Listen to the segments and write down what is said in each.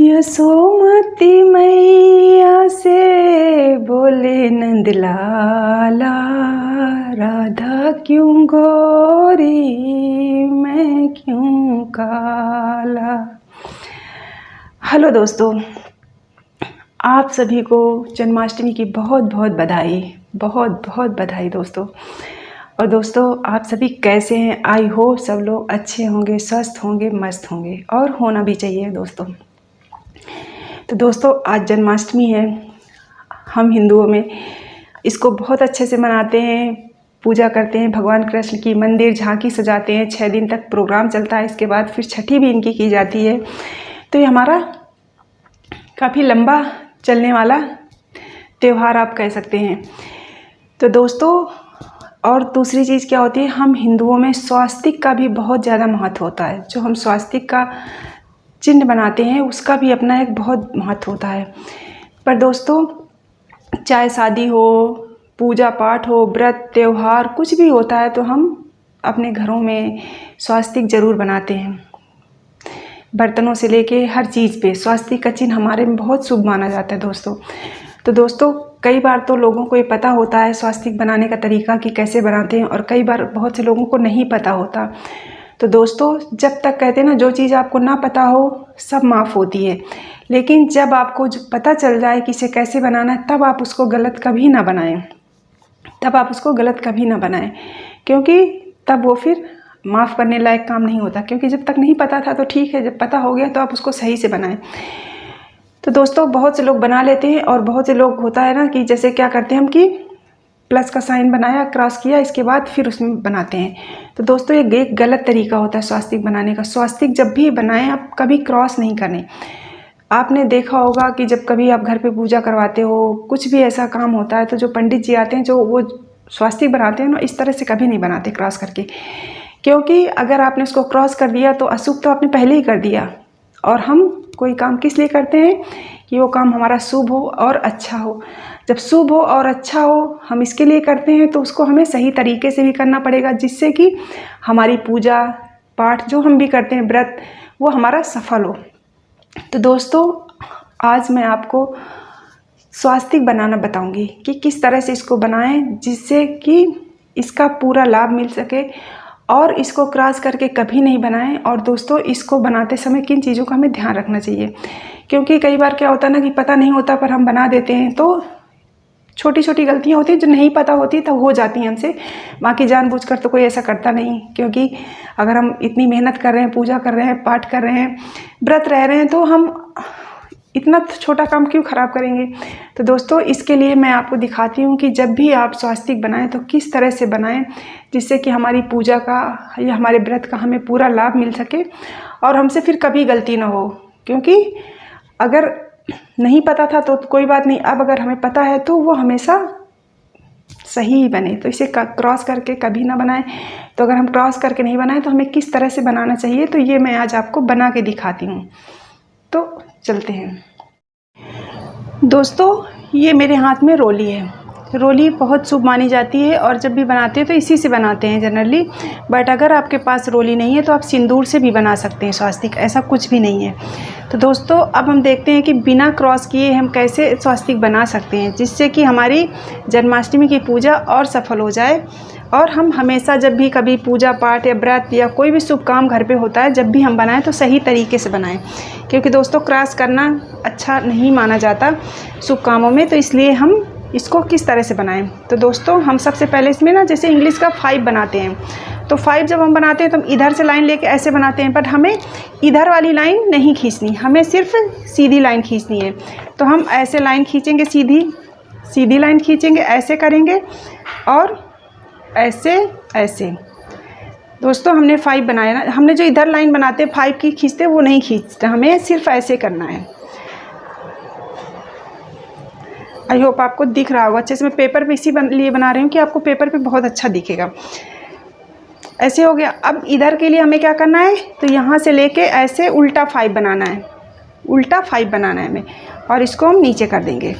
यशोमती मैया से बोले नंदलाला, राधा क्यों गोरी मैं क्यों काला। हेलो दोस्तों, आप सभी को जन्माष्टमी की बहुत बहुत बधाई, बहुत बहुत बधाई दोस्तों। और दोस्तों, आप सभी कैसे हैं? आई होप सब लोग अच्छे होंगे, स्वस्थ होंगे, मस्त होंगे, और होना भी चाहिए दोस्तों। तो दोस्तों, आज जन्माष्टमी है। हम हिंदुओं में इसको बहुत अच्छे से मनाते हैं, पूजा करते हैं भगवान कृष्ण की, मंदिर झांकी सजाते हैं, 6 दिन तक प्रोग्राम चलता है। इसके बाद फिर छठी भी इनकी की जाती है। तो ये हमारा काफ़ी लंबा चलने वाला त्यौहार आप कह सकते हैं। तो दोस्तों, और दूसरी चीज़ क्या होती है, हम हिंदुओं में स्वास्तिक का भी बहुत ज़्यादा महत्व होता है। जो हम स्वास्तिक का चिन्ह बनाते हैं उसका भी अपना एक बहुत महत्व होता है। पर दोस्तों, चाहे शादी हो, पूजा पाठ हो, व्रत त्यौहार कुछ भी होता है तो हम अपने घरों में स्वास्तिक ज़रूर बनाते हैं। बर्तनों से लेके हर चीज़ पे स्वास्तिक का चिन्ह हमारे में बहुत शुभ माना जाता है दोस्तों। तो दोस्तों, कई बार तो लोगों को ये पता होता है स्वास्तिक बनाने का तरीका कि कैसे बनाते हैं, और कई बार बहुत से लोगों को नहीं पता होता। तो दोस्तों, जब तक कहते हैं ना, जो चीज़ आपको ना पता हो सब माफ़ होती है, लेकिन जब आपको पता चल जाए कि इसे कैसे बनाना है, तब आप उसको गलत कभी ना बनाएं, क्योंकि तब वो फिर माफ़ करने लायक काम नहीं होता। क्योंकि जब तक नहीं पता था तो ठीक है, जब पता हो गया तो आप उसको सही से बनाएं। तो दोस्तों, बहुत से लोग बना लेते हैं, और बहुत से लोग होता है ना कि जैसे क्या करते हैं हम कि प्लस का साइन बनाया, क्रॉस किया, इसके बाद फिर उसमें बनाते हैं। तो दोस्तों, ये एक गलत तरीका होता है स्वास्तिक बनाने का। स्वास्तिक जब भी बनाएं आप कभी क्रॉस नहीं करने। आपने देखा होगा कि जब कभी आप घर पे पूजा करवाते हो, कुछ भी ऐसा काम होता है, तो जो पंडित जी आते हैं, जो वो स्वास्तिक बनाते हैं ना, इस तरह से कभी नहीं बनाते क्रॉस करके। क्योंकि अगर आपने उसको क्रॉस कर दिया तो अशुभ तो आपने पहले ही कर दिया। और हम कोई काम किस लिए करते हैं कि वो काम हमारा शुभ हो और अच्छा हो। जब शुभ हो और अच्छा हो, हम इसके लिए करते हैं, तो उसको हमें सही तरीके से भी करना पड़ेगा, जिससे कि हमारी पूजा पाठ जो हम भी करते हैं, व्रत, वो हमारा सफल हो। तो दोस्तों, आज मैं आपको स्वास्तिक बनाना बताऊंगी कि किस तरह से इसको बनाएं, जिससे कि इसका पूरा लाभ मिल सके, और इसको क्रॉस करके कभी नहीं बनाएं। और दोस्तों, इसको बनाते समय किन चीज़ों का हमें ध्यान रखना चाहिए, क्योंकि कई बार क्या होता है ना कि पता नहीं होता पर हम बना देते हैं, तो छोटी छोटी गलतियां होती हैं जो नहीं पता होती तब हो जाती हैं हमसे। बाकी जानबूझकर तो कोई ऐसा करता नहीं, क्योंकि अगर हम इतनी मेहनत कर रहे हैं, पूजा कर रहे हैं, पाठ कर रहे हैं, व्रत रह रहे हैं, तो हम इतना छोटा काम क्यों ख़राब करेंगे। तो दोस्तों, इसके लिए मैं आपको दिखाती हूँ कि जब भी आप स्वास्तिक बनाएं तो किस तरह से बनाएं, जिससे कि हमारी पूजा का या हमारे व्रत का हमें पूरा लाभ मिल सके, और हमसे फिर कभी गलती ना हो। क्योंकि अगर नहीं पता था तो कोई बात नहीं, अब अगर हमें पता है तो वो हमेशा सही ही बने। तो इसे क्रॉस करके कभी ना बनाएं। तो अगर हम क्रॉस करके नहीं बनाएं तो हमें किस तरह से बनाना चाहिए, तो ये मैं आज आपको बना के दिखाती हूँ। तो चलते हैं दोस्तों। ये मेरे हाथ में रोली है। रोली बहुत शुभ मानी जाती है, और जब भी बनाते हैं तो इसी से बनाते हैं जनरली। बट अगर आपके पास रोली नहीं है तो आप सिंदूर से भी बना सकते हैं स्वास्तिक, ऐसा कुछ भी नहीं है। तो दोस्तों, अब हम देखते हैं कि बिना क्रॉस किए हम कैसे स्वास्तिक बना सकते हैं, जिससे कि हमारी जन्माष्टमी की पूजा और सफल हो जाए। और हम हमेशा जब भी कभी पूजा पाठ या व्रत या कोई भी शुभ काम घर पे होता है, जब भी हम बनाएं तो सही तरीके से बनाएं। क्योंकि दोस्तों, क्रॉस करना अच्छा नहीं माना जाता शुभ कामों में। तो इसलिए हम इसको किस तरह से बनाएं। तो दोस्तों, हम सबसे पहले इसमें ना जैसे इंग्लिश का 5 बनाते हैं, तो 5 जब हम बनाते हैं तो हम इधर से लाइन लेके ऐसे बनाते हैं। बट हमें इधर वाली लाइन नहीं खींचनी, हमें सिर्फ सीधी लाइन खींचनी है। तो हम ऐसे लाइन खींचेंगे, सीधी लाइन खींचेंगे, ऐसे करेंगे, और ऐसे ऐसे। दोस्तों, हमने 5 बनाया ना, हमने जो इधर लाइन बनाते हैं 5 की खींचते वो नहीं खींचते, हमें सिर्फ ऐसे करना है। आई होप आपको दिख रहा होगा अच्छे से। मैं पेपर पे लिए बना रही हूँ कि आपको पेपर पे बहुत अच्छा दिखेगा। ऐसे हो गया। अब इधर के लिए हमें क्या करना है, तो यहाँ से लेके ऐसे उल्टा 5 बनाना है, उल्टा 5 बनाना है हमें, और इसको हम नीचे कर देंगे।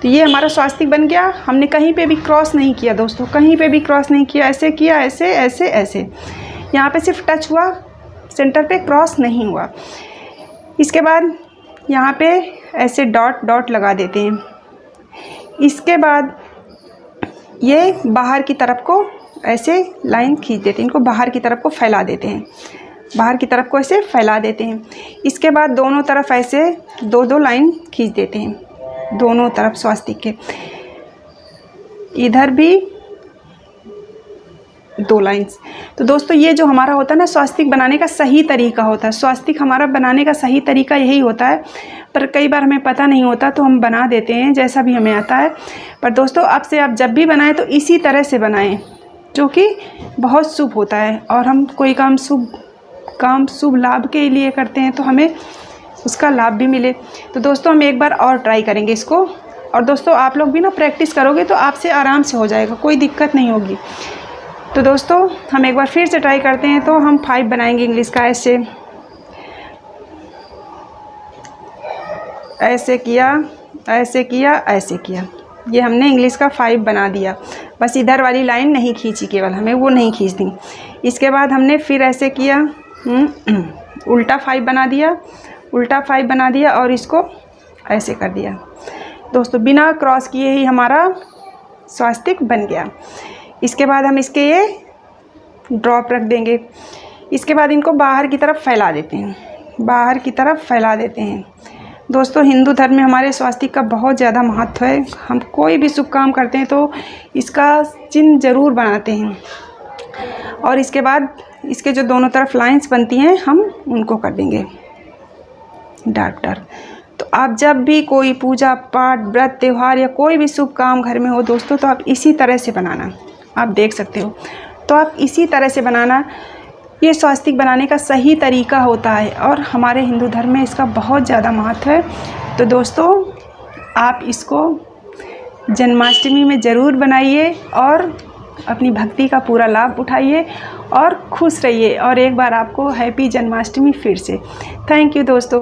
तो ये हमारा स्वास्तिक बन गया। हमने कहीं पे भी क्रॉस नहीं किया दोस्तों, कहीं पे भी क्रॉस नहीं किया, ऐसे किया, ऐसे ऐसे ऐसे। यहाँ पे सिर्फ टच हुआ, सेंटर पे क्रॉस नहीं हुआ। इसके बाद यहाँ पे ऐसे डॉट डॉट लगा देते हैं। इसके बाद ये बाहर की तरफ को ऐसे लाइन खींच देते हैं, इनको बाहर की तरफ को फैला देते हैं, बाहर की तरफ को ऐसे फैला देते हैं। इसके बाद दोनों तरफ ऐसे दो दो लाइन खींच देते हैं, दोनों तरफ स्वास्तिक के, इधर भी 2 लाइंस। तो दोस्तों ये जो हमारा होता है ना स्वास्तिक बनाने का सही तरीका होता है, स्वास्तिक हमारा बनाने का सही तरीका यही होता है, पर कई बार हमें पता नहीं होता तो हम बना देते हैं जैसा भी हमें आता है। पर दोस्तों अब से आप जब भी बनाएं तो इसी तरह से बनाएं, जो कि बहुत शुभ होता है। और हम कोई काम शुभ लाभ के लिए करते हैं तो हमें उसका लाभ भी मिले। तो दोस्तों हम एक बार और ट्राई करेंगे इसको। और दोस्तों आप लोग भी ना प्रैक्टिस करोगे तो आपसे आराम से हो जाएगा, कोई दिक्कत नहीं होगी। तो दोस्तों हम एक बार फिर से ट्राई करते हैं। तो हम 5 बनाएंगे इंग्लिश का, ऐसे किया, ऐसे किया, ऐसे किया। ये हमने इंग्लिश का 5 बना दिया। बस इधर वाली लाइन नहीं खींची, केवल हमें वो नहीं खींचनी। इसके बाद हमने फिर ऐसे किया, उल्टा 5 बना दिया, उल्टा 5 बना दिया और इसको ऐसे कर दिया। दोस्तों बिना क्रॉस किए ही हमारा स्वास्तिक बन गया। इसके बाद हम इसके ये ड्रॉप रख देंगे। इसके बाद इनको बाहर की तरफ फैला देते हैं, बाहर की तरफ फैला देते हैं। दोस्तों हिंदू धर्म में हमारे स्वास्तिक का बहुत ज़्यादा महत्व है। हम कोई भी शुभ काम करते हैं तो इसका चिन्ह ज़रूर बनाते हैं। और इसके बाद इसके जो दोनों तरफ लाइंस बनती हैं हम उनको कर देंगे डार्क डार्क। तो आप जब भी कोई पूजा पाठ, व्रत, त्यौहार या कोई भी शुभ काम घर में हो दोस्तों, तो आप इसी तरह से बनाना। आप देख सकते हो, तो आप इसी तरह से बनाना। ये स्वास्तिक बनाने का सही तरीका होता है और हमारे हिंदू धर्म में इसका बहुत ज़्यादा महत्व है। तो दोस्तों आप इसको जन्माष्टमी में ज़रूर बनाइए और अपनी भक्ति का पूरा लाभ उठाइए और खुश रहिए। और एक बार आपको हैप्पी जन्माष्टमी फिर से। थैंक यू दोस्तों।